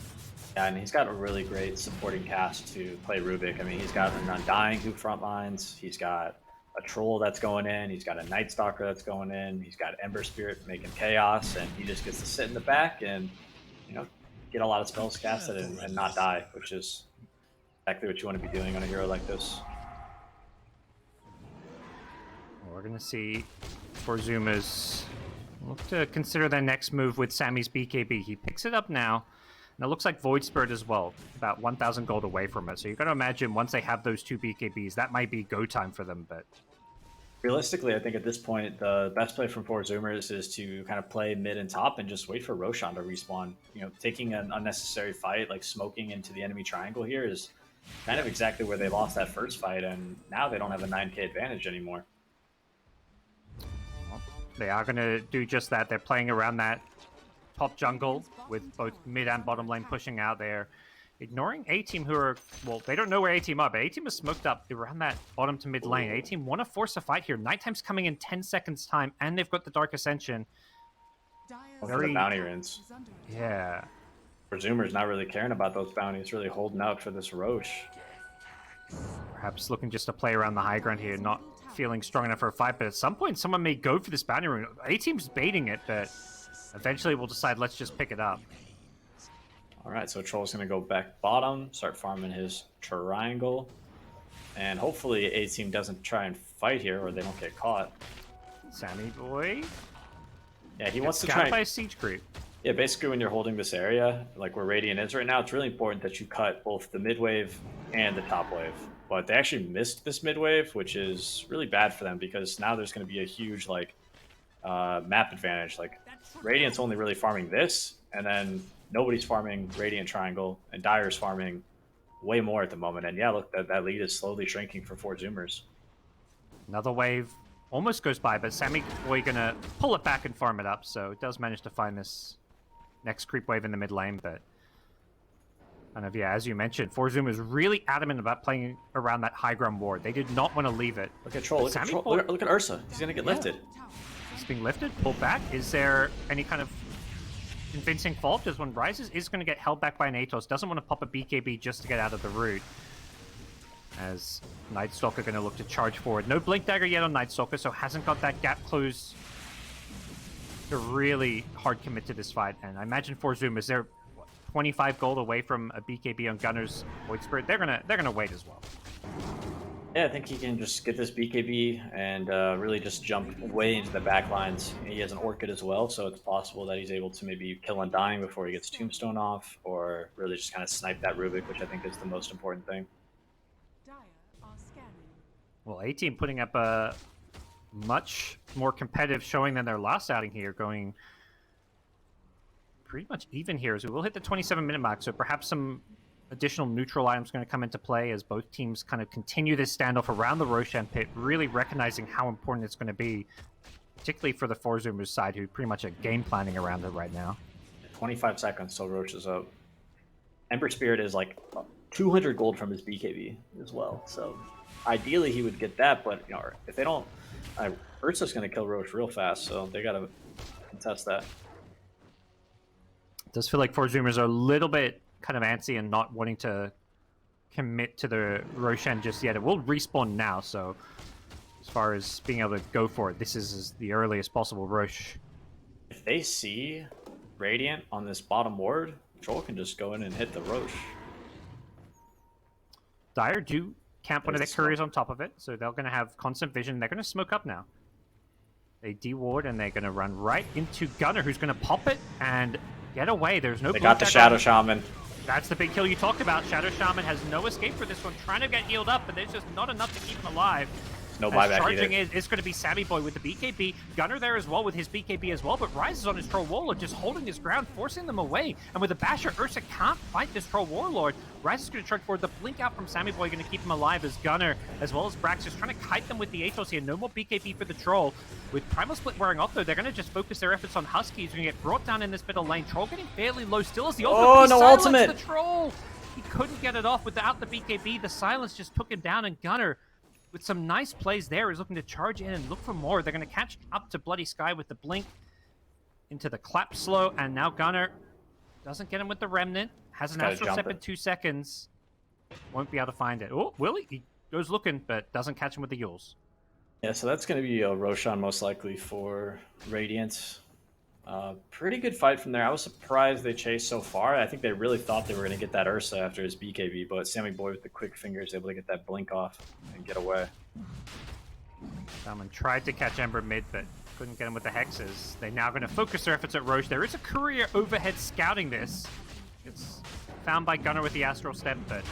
Speaker 5: Yeah, and he's got a really great supporting cast to play Rubik. I mean, he's got an Undying who front lines. He's got a Troll that's going in. He's got a Night Stalker that's going in. He's got Ember Spirit making chaos, and he just gets to sit in the back and, get a lot of spells casted and not die, which is exactly what you want to be doing on a hero like this.
Speaker 4: Well, we're going to see 4 Zoomers look to consider their next move with Sammy's BKB. He picks it up now. And it looks like Void Spirit as well, about 1,000 gold away from it. So you've got to imagine once they have those 2 BKBs, that might be go time for them. But
Speaker 5: realistically, I think at this point, the best play from 4 Zoomers is to kind of play mid and top and just wait for Roshan to respawn. Taking an unnecessary fight, like smoking into the enemy triangle here, is kind of exactly where they lost that first fight, and now they don't have a 9k advantage anymore.
Speaker 4: Well, they are going to do just that. They're playing around that top jungle with both mid and bottom lane pushing out there, ignoring A-Team, who are, well, they don't know where A-Team are, but A-Team is smoked up around that bottom to mid lane. A-Team want to force a fight here. Nighttime's coming in 10 seconds time, and they've got the Dark Ascension.
Speaker 5: For the bounty runes.
Speaker 4: Yeah.
Speaker 5: Zoomers not really caring about those bounties, really holding out for this Roche.
Speaker 4: Perhaps looking just to play around the high ground here, not feeling strong enough for a fight, but at some point someone may go for this bounty rune. A-Team's baiting it, but eventually we'll decide, let's just pick it up.
Speaker 5: All right, so Troll's going to go back bottom, start farming his triangle, and hopefully A-Team doesn't try and fight here or they don't get caught.
Speaker 4: Sammy boy.
Speaker 5: Yeah, he wants to try.
Speaker 4: By a siege creep.
Speaker 5: Yeah, basically when you're holding this area, like where Radiant is right now, it's really important that you cut both the mid wave and the top wave. But they actually missed this mid wave, which is really bad for them because now there's going to be a huge like map advantage. Like Radiant's only really farming this, and then nobody's farming Radiant Triangle, and Dire's farming way more at the moment. And yeah, look, that lead is slowly shrinking for 4 Zoomers.
Speaker 4: Another wave almost goes by, but Sammy Boy gonna pull it back and farm it up, so it does manage to find this next creep wave in the mid lane, but kind of, yeah, as you mentioned, 4Zoom is really adamant about playing around that high ground ward. They did not want to leave it.
Speaker 5: Look at Troll, look at Ursa. He's going to get lifted.
Speaker 4: He's being lifted, pulled back. Is there any kind of convincing fault as one rises? Is going to get held back by an Atos. Doesn't want to pop a BKB just to get out of the root. As Night Stalker going to look to charge forward. No Blink Dagger yet on Night Stalker, so hasn't got that gap close to really hard commit to this fight. And I imagine 4Zoom, is there 25 gold away from a BKB on Gunner's Void Spirit? They're gonna wait as well.
Speaker 5: Yeah, I think he can just get this BKB and really just jump way into the back lines. He has an Orchid as well, so it's possible that he's able to maybe kill Undying before he gets Tombstone off, or really just kind of snipe that Rubik, which I think is the most important thing.
Speaker 4: Well, A-Team putting up a much more competitive showing than their last outing here, going pretty much even here as we will hit the 27-minute mark, so perhaps some additional neutral items going to come into play as both teams kind of continue this standoff around the Roshan pit, really recognizing how important it's going to be, particularly for the 4Zoomers side, who pretty much are game planning around it right now.
Speaker 5: 25 seconds till Roche is up. Ember Spirit is like 200 gold from his BKB as well, so ideally he would get that, but you know, if they don't, Ursa's going to kill Roche real fast, so they got to contest that.
Speaker 4: It does feel like 4Zoomers are a little bit kind of antsy and not wanting to commit to the Roshan just yet. It will respawn now, so as far as being able to go for it, this is the earliest possible Roche.
Speaker 5: If they see Radiant on this bottom ward, Troll can just go in and hit the Roche.
Speaker 4: Dire do camp one of their couriers on top of it, so they're going to have constant vision. They're going to smoke up now. They de-ward, and they're going to run right into Gunner, who's going to pop it and get away. There's no.
Speaker 5: They got the Shadow Shaman.
Speaker 4: That's the big kill you talked about. Shadow Shaman has no escape for this one, trying to get healed up, but there's just not enough to keep him alive.
Speaker 5: No buyback
Speaker 4: charging
Speaker 5: either.
Speaker 4: is going to be Sammy Boy with the BKB. Gunner there as well with his BKB as well, but Rise is on his Troll Warlord, just holding his ground, forcing them away. And with the Basher, Ursa can't fight this Troll Warlord. Rise is going to charge forward. The blink out from Sammy Boy going to keep him alive as Gunner, as well as Brax, just trying to kite them with the Atos here. No more BKB for the Troll. With Primal Split wearing off though, they're going to just focus their efforts on Husky. He's going to get brought down in this middle lane. Troll getting fairly low still as the ultimate.
Speaker 5: Oh, no ultimate!
Speaker 4: The Troll! He couldn't get it off without the BKB. The silence just took him down, and Gunner, with some nice plays there, is looking to charge in and look for more. They're going to catch up to Bloody Sky with the blink into the clap slow, and now Gunner doesn't get him with the Remnant. Has an Astral Step in 2 seconds. Won't be able to find it. Oh, will he? He goes looking, but doesn't catch him with the Yules.
Speaker 5: Yeah, so that's going to be a Roshan most likely for Radiant. Pretty good fight from there. I was surprised they chased so far. I think they really thought they were going to get that Ursa after his BKB, but Sammy Boy with the quick fingers able to get that blink off and get away.
Speaker 4: Salmon tried to catch Ember mid, but couldn't get him with the hexes. They're now going to focus their efforts at Roche. There is a courier overhead scouting this. It's found by Gunner with the Astral Step, but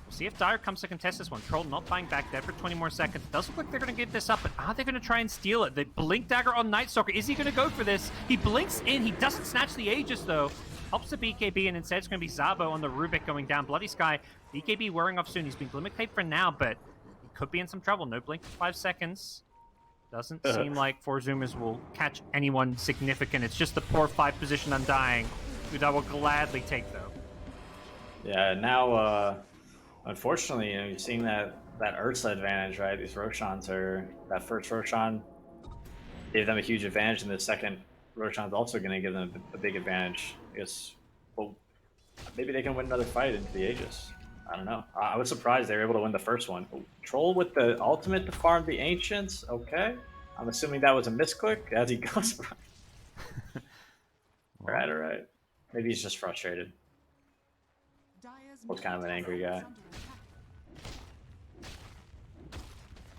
Speaker 4: we'll see if Dire comes to contest this one. Troll not buying back there for 20 more seconds. It does look like they're going to give this up, but are they going to try and steal it? The Blink Dagger on Night Stalker. Is he going to go for this? He blinks in. He doesn't snatch the Aegis, though. Pops the BKB, and instead it's going to be Zabo on the Rubik going down. Bloody Sky. BKB wearing off soon. He's been Glimmer Cape for now, but he could be in some trouble. No blink for 5 seconds. Doesn't seem like 4Zoomers will catch anyone significant. It's just the poor 5 position Undying, who I will gladly take, though.
Speaker 5: Yeah, now, unfortunately, you know, you're seeing that Ursa advantage, right? These Roshans are, that first Roshan gave them a huge advantage, and the second Roshan's also going to give them a big advantage. I guess, well, maybe they can win another fight into the Aegis. I don't know. I was surprised they were able to win the first one. Troll with the ultimate to farm the Ancients, okay. I'm assuming that was a misclick as he goes. Alright. Maybe he's just frustrated. Was kind of an angry guy.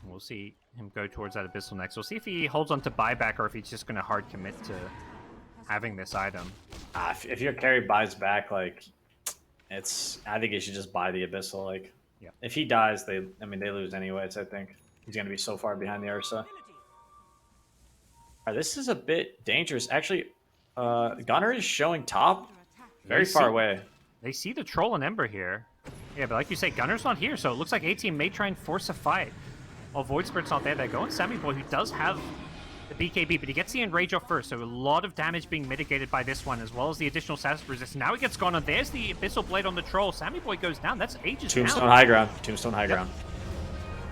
Speaker 4: We'll see him go towards that Abyssal next. We'll see if he holds on to buyback or if he's just going to hard commit to having this item.
Speaker 5: If your carry buys back, like, I think you should just buy the Abyssal. Like,
Speaker 4: Yeah.
Speaker 5: if he dies, they lose anyways. I think he's gonna be so far behind the Ursa. This is a bit dangerous. Actually, Gunner is showing top, very far away.
Speaker 4: They see the Troll and Ember here. Yeah, but like you say, Gunner's not here, so it looks like A-Team may try and force a fight. While Void Spirit's not there, they're going Sammy Boy, who does have the BKB, but he gets the Enrage off first, so a lot of damage being mitigated by this one, as well as the additional status resist. Now he gets gone, and there's the Abyssal Blade on the Troll. Sammy Boy goes down. That's ages
Speaker 5: Tombstone
Speaker 4: down.
Speaker 5: high ground. Tombstone high ground.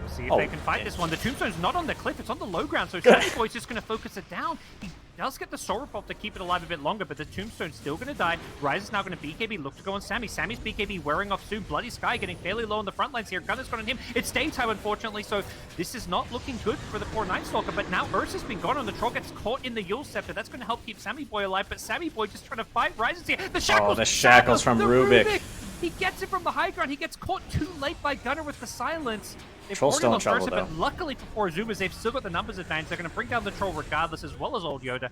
Speaker 4: We'll see if they can fight this one. The Tombstone's not on the cliff, it's on the low ground, so Sammy Boy's just going to focus it down. He does get the Soul Repulse to keep it alive a bit longer, but the Tombstone's still going to die. Rise is now going to BKB, look to go on Sammy. Sammy's BKB wearing off soon. Bloody Sky getting fairly low on the front lines here. Gunner's got on him. It's daytime, unfortunately, so this is not looking good for the poor Night Stalker, but now Ursa's been gone on the Troll, gets caught in the Yule Scepter. That's going to help keep Sammy Boy alive, but Sammy Boy just trying to fight. Rise is here. The Shackles!
Speaker 5: Oh, the Shackles from
Speaker 4: the
Speaker 5: Rubik.
Speaker 4: He gets it from the high ground. He gets caught too late by Gunner with the silence. They've
Speaker 5: Troll's still in
Speaker 4: already lost
Speaker 5: trouble,
Speaker 4: Ursa, but luckily for Zoomers, they've still got the numbers advantage. They're going to bring down the Troll regardless, as well as Old Yoda.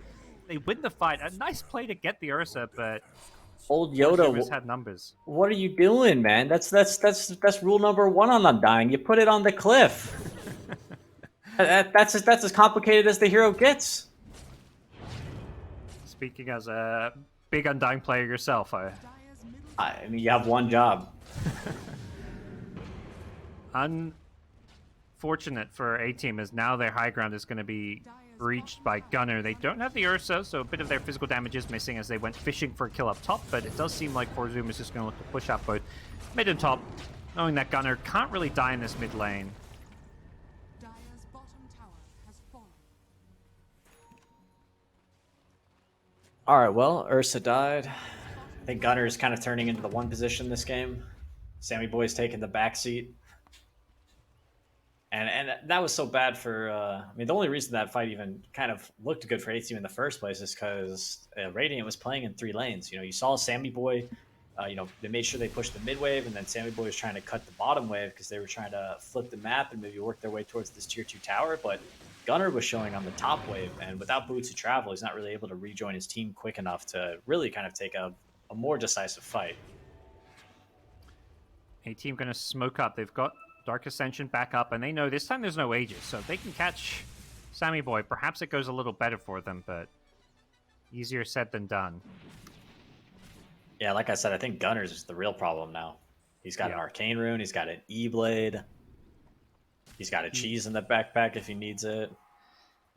Speaker 4: They win the fight. A nice play to get the Ursa, but
Speaker 5: Old
Speaker 4: Zoomers
Speaker 5: Yoda,
Speaker 4: had numbers.
Speaker 5: what are you doing, man? That's rule number 1 on Undying. You put it on the cliff. That's as complicated as the hero gets.
Speaker 4: Speaking as a big Undying player yourself,
Speaker 5: I mean, you have one job.
Speaker 4: Unfortunate for A-Team, as now their high ground is going to be breached by Gunner. They don't have the Ursa, so a bit of their physical damage is missing as they went fishing for a kill up top, but it does seem like Forzum is just going to look to push up both mid and top, knowing that Gunner can't really die in this mid lane.
Speaker 6: Dire's bottom tower has fallen.
Speaker 5: Alright, well, Ursa died. I think Gunner is kind of turning into the one position this game. Sammy Boy's taking the backseat. And that was so bad for... I mean, the only reason that fight even kind of looked good for A-Team in the first place is because Radiant was playing in 3 lanes. You know, you saw Sammy Boy... you know, they made sure they pushed the mid wave, and then Sammy Boy was trying to cut the bottom wave because they were trying to flip the map and maybe work their way towards this tier 2 tower. But Gunner was showing on the top wave, and without boots of travel, he's not really able to rejoin his team quick enough to really kind of take a more decisive fight.
Speaker 4: A-Team going to smoke up. They've got Dark Ascension back up, and they know this time there's no Aegis, so if they can catch Sammy Boy, perhaps it goes a little better for them, but easier said than done.
Speaker 5: Yeah, like I said, I think Gunner's is the real problem now. He's got an Arcane Rune, he's got an E-Blade, he's got a cheese in the backpack if he needs it.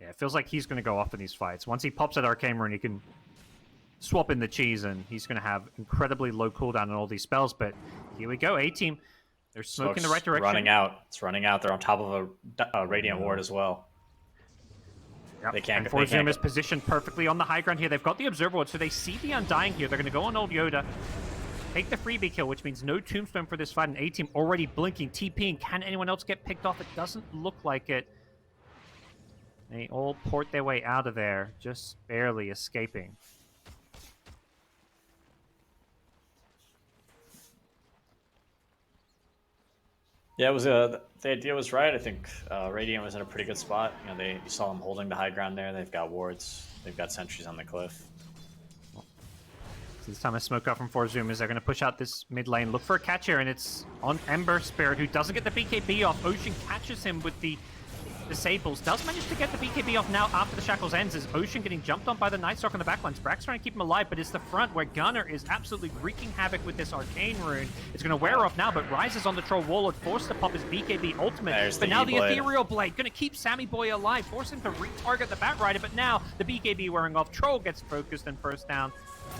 Speaker 4: Yeah, it feels like he's going to go off in these fights. Once he pops that Arcane Rune, he can swap in the cheese, and he's going to have incredibly low cooldown on all these spells, but here we go, A-Team. They're smoking the right direction.
Speaker 5: Running out. It's running out. They're on top of a Radiant Ward as well.
Speaker 4: Yep.
Speaker 5: They can't.
Speaker 4: And Forzum is positioned perfectly on the high ground here. They've got the Observer Ward, so they see the Undying here. They're going to go on Old Yoda, take the freebie kill, which means no Tombstone for this fight. And A-Team already blinking, TPing. Can anyone else get picked off? It doesn't look like it. They all port their way out of there, just barely escaping.
Speaker 5: Yeah, it was the idea was right. I think Radiant was in a pretty good spot. You know, you saw them holding the high ground there. They've got wards. They've got sentries on the cliff.
Speaker 4: So this time a smoke up from Forzum as they're going to push out this mid lane. Look for a catch here, and it's on Ember Spirit, who doesn't get the BKB off. Ocean catches him with the disables. Does manage to get the BKB off now after the Shackles ends, as Ocean getting jumped on by the Night Stalker on the backlines. Brax trying to keep him alive, but it's the front where Gunner is absolutely wreaking havoc with this Arcane Rune. It's going to wear off now, but Rise is on the Troll Warlord, forced to pop his BKB ultimate. But now the Ethereal Blade going to keep Sammy Boy alive, force him to retarget the Batrider, but now the BKB wearing off. Troll gets focused and first down.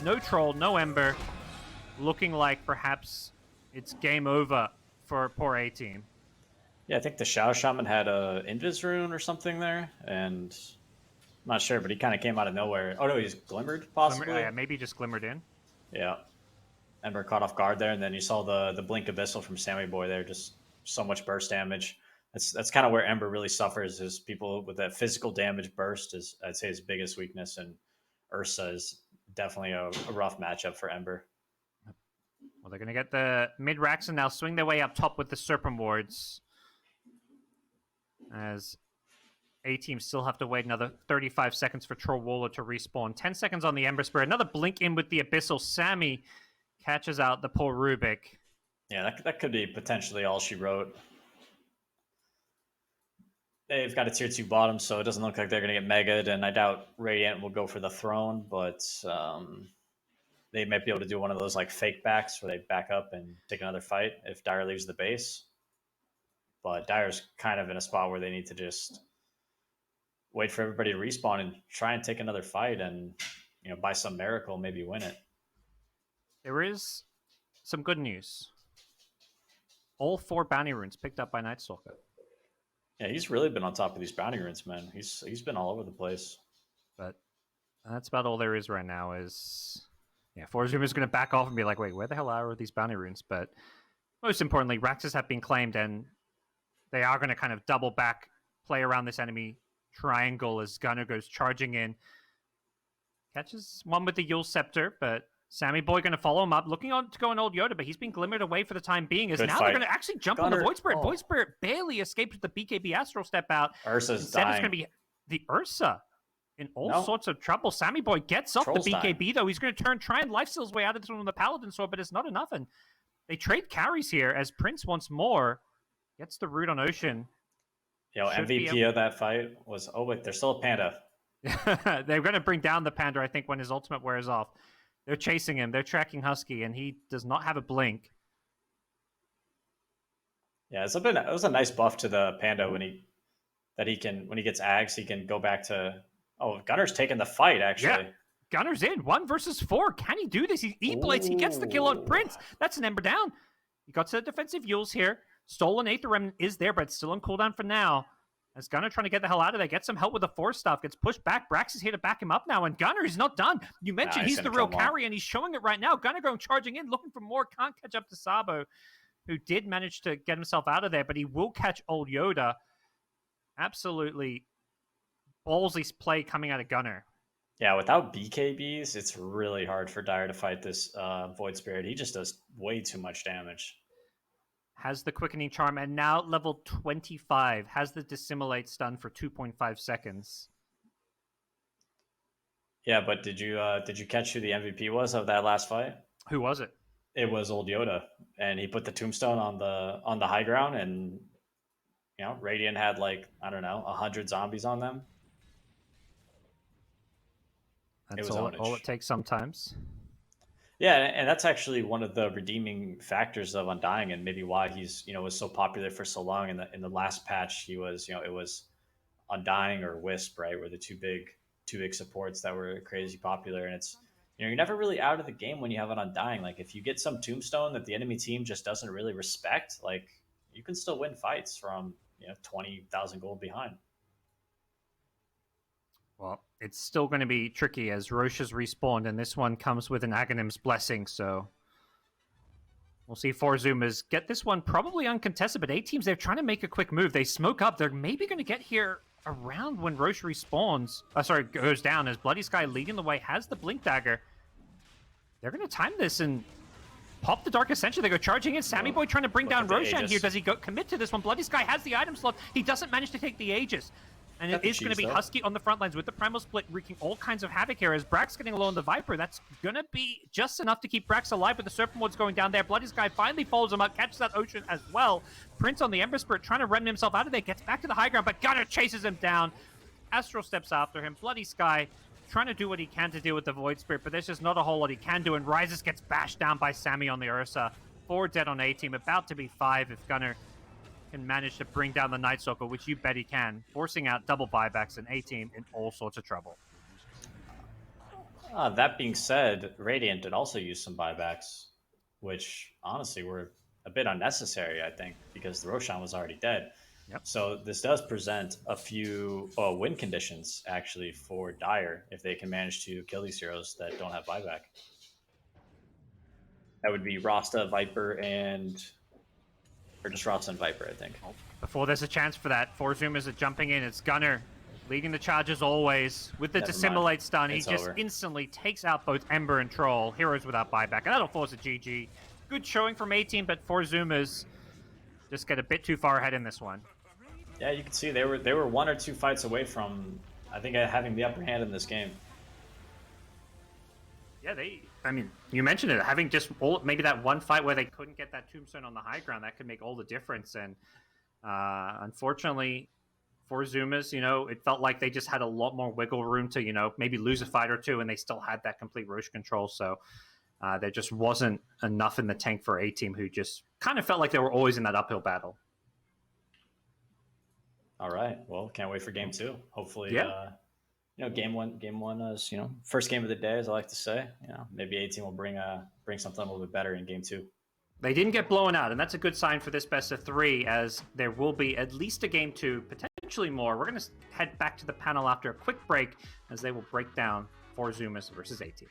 Speaker 4: No Troll, no Ember. Looking like perhaps it's game over for poor A-Team.
Speaker 5: Yeah, I think the Shao Shaman had a Invis Rune or something there, and I'm not sure, but he kind of came out of nowhere. Oh no, he's glimmered possibly.
Speaker 4: Yeah, maybe just glimmered in.
Speaker 5: Yeah, Ember caught off guard there, and then you saw the Blink Abyssal from Sammy Boy there, just so much burst damage. That's kind of where Ember really suffers, is people with that physical damage burst is, I'd say, his biggest weakness, and Ursa is definitely a rough matchup for Ember.
Speaker 4: Well, they're going to get the mid-racks and now swing their way up top with the Serpent Wards. As A-Team still have to wait another 35 seconds for Trollwaller to respawn. 10 seconds on the Ember Spirit. Another blink in with the Abyssal. Sammy catches out the poor Rubik.
Speaker 5: Yeah, that could be potentially all she wrote. They've got a tier 2 bottom, so it doesn't look like they're going to get mega'd, and I doubt Radiant will go for the throne, but they might be able to do one of those like fake backs where they back up and take another fight if Dire leaves the base. But Dire's kind of in a spot where they need to just wait for everybody to respawn and try and take another fight and, you know, by some miracle, maybe win it.
Speaker 4: There is some good news. All 4 bounty runes picked up by Night Stalker.
Speaker 5: Yeah, he's really been on top of these bounty runes, man. He's been all over the place.
Speaker 4: But that's about all there is right now is... Yeah, Forzuma's going to back off and be like, wait, where the hell are these bounty runes? But most importantly, Raxes have been claimed, and they are going to kind of double back, play around this enemy triangle as Gunnar goes charging in. Catches one with the Yule Scepter, but Sammy Boy going to follow him up, looking on to go on Old Yoda, but he's been glimmered away for the time being. As
Speaker 5: Good
Speaker 4: now
Speaker 5: fight.
Speaker 4: they're going to actually jump on the
Speaker 5: Gunnar-
Speaker 4: Void Spirit.
Speaker 5: oh.
Speaker 4: Void Spirit barely escaped with the BKB Astral Step out.
Speaker 5: Ursa's
Speaker 4: Instead,
Speaker 5: dying.
Speaker 4: it's going to be the Ursa in all
Speaker 5: No.
Speaker 4: sorts of trouble. Sammy Boy gets off
Speaker 5: Troll's
Speaker 4: the BKB,
Speaker 5: dying.
Speaker 4: though. He's going to try and lifesteal his way out of this one with the Paladin Sword, but it's not enough. And they trade carries here as Prince once more gets the root on Ocean.
Speaker 5: Yo,
Speaker 4: Should be
Speaker 5: MVP of that fight was, oh wait, there's still a panda.
Speaker 4: They're going to bring down the Panda, I think, when his ultimate wears off. They're chasing him. They're tracking Husky, and he does not have a blink.
Speaker 5: Yeah, it was a nice buff to the panda when he gets Ags, he can go back to. Oh, Gunner's taking the fight actually.
Speaker 4: Yeah. Gunner's in 1 versus 4. Can he do this? He E-blades. He gets the kill on Prince. That's an Ember down. He got to the defensive Yules here. Stolen Aether Remnant is there, but it's still on cooldown for now. As Gunner trying to get the hell out of there, get some help with the Force stuff, gets pushed back. Brax is here to back him up now, and Gunner is not done. You mentioned
Speaker 5: he's
Speaker 4: he's the
Speaker 5: gonna
Speaker 4: real
Speaker 5: kill him all.
Speaker 4: carry, and he's showing it right now. Gunner going charging in, looking for more. Can't catch up to Sabo, who did manage to get himself out of there, but he will catch Old Yoda. Absolutely ballsy play coming out of Gunner.
Speaker 5: Yeah, without BKBs, it's really hard for Dire to fight this Void Spirit. He just does way too much damage.
Speaker 4: Has the Quickening Charm, and now level 25. Has the Dissimulate stun for 2.5 seconds.
Speaker 5: Yeah, but did you catch who the MVP was of that last fight?
Speaker 4: Who was it?
Speaker 5: It was Old Yoda, and he put the tombstone on the high ground, and you know, Radiant had like, I don't know, 100 zombies on them.
Speaker 4: That's
Speaker 5: was
Speaker 4: all
Speaker 5: ownage.
Speaker 4: it takes sometimes.
Speaker 5: Yeah, and that's actually one of the redeeming factors of Undying, and maybe why he's, you know, was so popular for so long. In the last patch, he was, you know, it was Undying or Wisp, right, were the two big supports that were crazy popular. And it's, you know, you're never really out of the game when you have an Undying. Like if you get some tombstone that the enemy team just doesn't really respect, like you can still win fights from, you know, 20,000 gold behind.
Speaker 4: Well, it's still going to be tricky as Roche has respawned, and this one comes with an Aghanim's Blessing, so we'll see Forzumas get this one probably uncontested, but 8 teams, they're trying to make a quick move. They smoke up. They're maybe going to get here around when Roche respawns. Goes down as Bloody Sky leading the way, has the Blink Dagger. They're going to time this and pop the Dark Ascension. They go charging in. Sammy Boy trying to bring
Speaker 5: Look
Speaker 4: down
Speaker 5: at the
Speaker 4: Roshan
Speaker 5: Aegis.
Speaker 4: here. Does he go commit to this one? Bloody Sky has the item slot. He doesn't manage to take the Aegis. And
Speaker 5: Got
Speaker 4: it
Speaker 5: the
Speaker 4: is going to
Speaker 5: cheese,
Speaker 4: be
Speaker 5: though.
Speaker 4: Husky on the front lines with the Primal Split, wreaking all kinds of havoc here as Brax getting low on the Viper. That's going to be just enough to keep Brax alive, but the Serpent Ward's going down there. Bloody Sky finally follows him up, catches that Ocean as well. Prince on the Ember Spirit trying to remnant himself out of there, gets back to the high ground, but Gunner chases him down. Astral steps after him. Bloody Sky trying to do what he can to deal with the Void Spirit, but there's just not a whole lot he can do, and Rises gets bashed down by Sammy on the Ursa. 4 dead on A-Team, about to be 5 if Gunner can manage to bring down the Night Stalker, which you bet he can, forcing out double buybacks and A-Team in all sorts of trouble.
Speaker 5: That being said, Radiant did also use some buybacks, which honestly were a bit unnecessary, I think, because the Roshan was already dead.
Speaker 4: Yep.
Speaker 5: So this does present a few win conditions, actually, for Dire, if they can manage to kill these heroes that don't have buyback. That would be Rasta, Viper, or just Rasta and Viper, I think.
Speaker 4: Before there's a chance for that, Forzumas are jumping in. It's Gunner leading the charge as always. With the
Speaker 5: Never
Speaker 4: Dissimulate
Speaker 5: mind.
Speaker 4: stun,
Speaker 5: It's
Speaker 4: he just
Speaker 5: over.
Speaker 4: instantly takes out both Ember and Troll. Heroes without buyback, and that'll force a GG. Good showing from A-Team, but Forzumas just get a bit too far ahead in this one.
Speaker 5: Yeah, you can see they were 1 or 2 fights away from, I think, having the upper hand in this game.
Speaker 4: Yeah, I mean, you mentioned it. Having just maybe that one fight where they couldn't get that tombstone on the high ground, that could make all the difference. And unfortunately, for Zumas, it felt like they just had a lot more wiggle room to, maybe lose a fight or two, and they still had that complete Roche control. So there just wasn't enough in the tank for A team, who just kind of felt like they were always in that uphill battle.
Speaker 5: All right. Well, can't wait for game 2. Hopefully,
Speaker 4: Yeah.
Speaker 5: Game one is first game of the day, as I like to say. Maybe A team will bring something a little bit better in game 2.
Speaker 4: They didn't get blown out, and that's a good sign for this best of 3, as there will be at least a game 2, potentially more. We're going to head back to the panel after a quick break, as they will break down for Zumas versus A team.